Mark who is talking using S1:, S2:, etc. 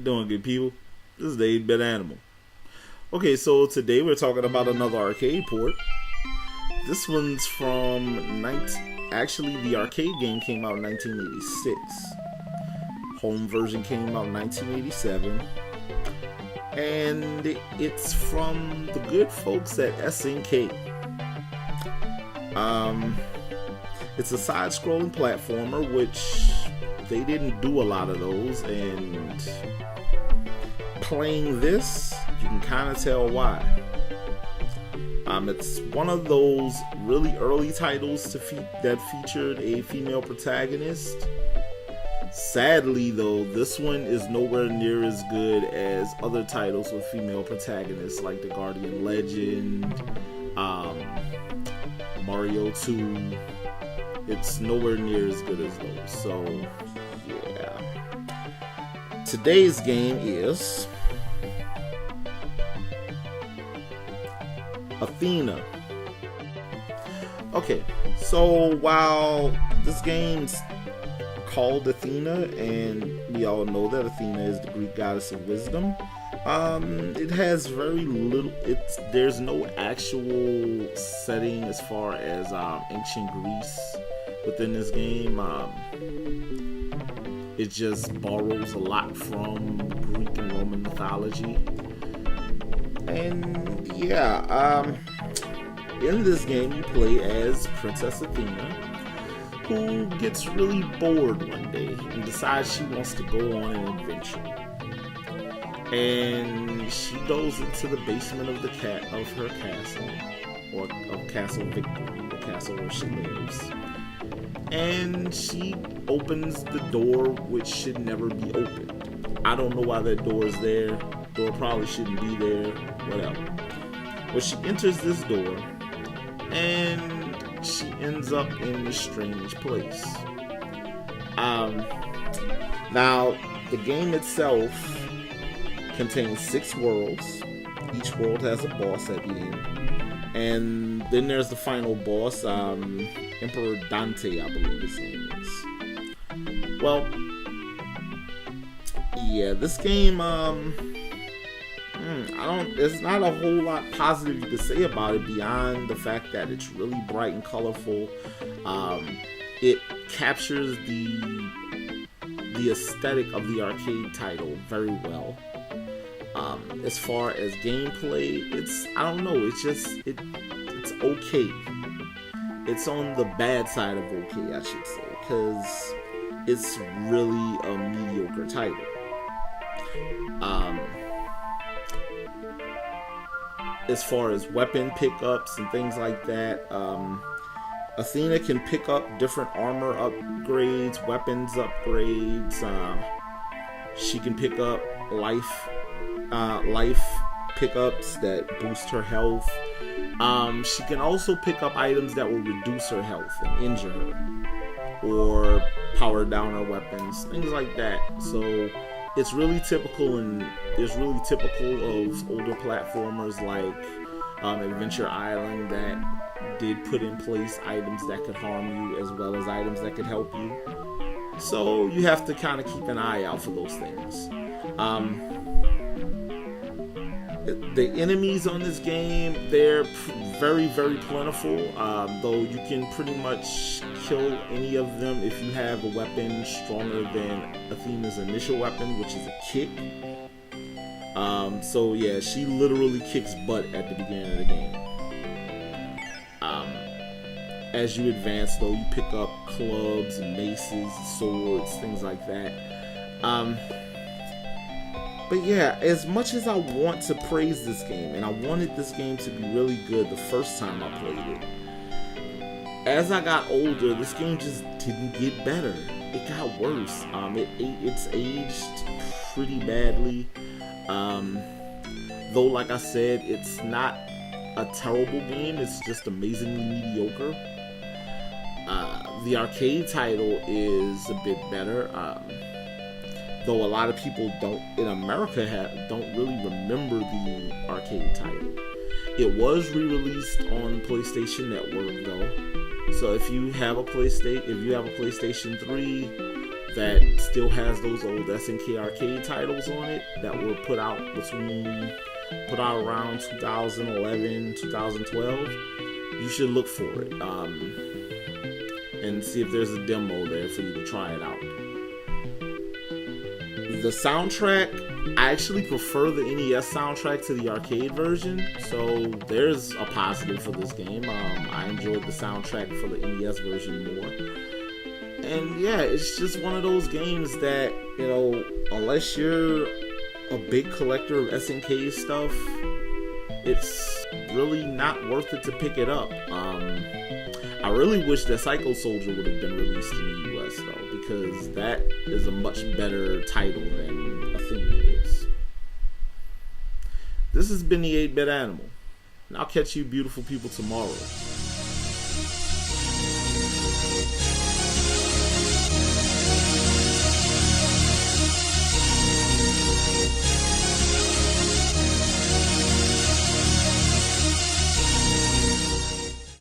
S1: doing, good people? This is the 8-Bit Animal. Okay, so today we're talking about another arcade port. This one's from actually the arcade game came out in 1986. Home version came out in 1987. And it's from the good folks at SNK. It's a side-scrolling platformer, which they didn't do a lot of those, and playing this, you can kind of tell why. It's one of those really early titles that featured a female protagonist. Sadly, though, this one is nowhere near as good as other titles with female protagonists like The Guardian Legend, Mario 2. It's nowhere near as good as those. So, yeah. Today's game is Athena. Okay, so while this game's called Athena, and we all know that Athena is the Greek goddess of wisdom, it has very little. There's no actual setting as far as ancient Greece within this game. It just borrows a lot from Greek and Roman mythology. And yeah, in this game you play as Princess Athena, who gets really bored one day and decides she wants to go on an adventure. And she goes into the basement of her castle, or of Castle Victory, the castle where she lives. And she opens the door, which should never be opened. I don't know why that door is there. Door probably shouldn't be there. Whatever. But she enters this door, and she ends up in this strange place. Now, the game itself contains 6 worlds. Each world has a boss at the end. And then there's the final boss, Emperor Dante, I believe his name is. Well, yeah, this game, there's not a whole lot positive you can say about it beyond the fact that it's really bright and colorful. It captures the aesthetic of the arcade title very well. As far as gameplay, it's okay. It's on the bad side of okay, I should say, because it's really a mediocre title. As far as weapon pickups and things like that, Athena can pick up different armor upgrades, weapons upgrades. She can pick up life pickups that boost her health. She can also pick up items that will reduce her health and injure her, or power down her weapons, things like that. So it's really typical, and it's really typical of older platformers like Adventure Island that did put in place items that could harm you as well as items that could help you. So you have to kind of keep an eye out for those things. The enemies on this game, they're very, very plentiful, though you can pretty much kill any of them if you have a weapon stronger than Athena's initial weapon, which is a kick. So yeah, she literally kicks butt at the beginning of the game. As you advance, though, you pick up clubs and maces, swords, things like that. But yeah, as much as I want to praise this game, and I wanted this game to be really good the first time I played it, as I got older, this game just didn't get better. It got worse. It's aged pretty badly. Though, like I said, it's not a terrible game. It's just amazingly mediocre. The arcade title is a bit better. Though a lot of people in America don't really remember the arcade title. It was re-released on PlayStation Network though. So if you have a PlayStation 3, that still has those old SNK arcade titles on it that were put out around 2011, 2012, you should look for it and see if there's a demo there for you to try it out. The soundtrack, I actually prefer the NES soundtrack to the arcade version, so there's a positive for this game. I enjoyed the soundtrack for the NES version more. And yeah, it's just one of those games that, you know, unless you're a big collector of SNK stuff, it's really not worth it to pick it up. I really wish that Psycho Soldier would have been released in the US though, because that is a much better title than Athena is. This has been the 8-Bit Animal, and I'll catch you beautiful people tomorrow.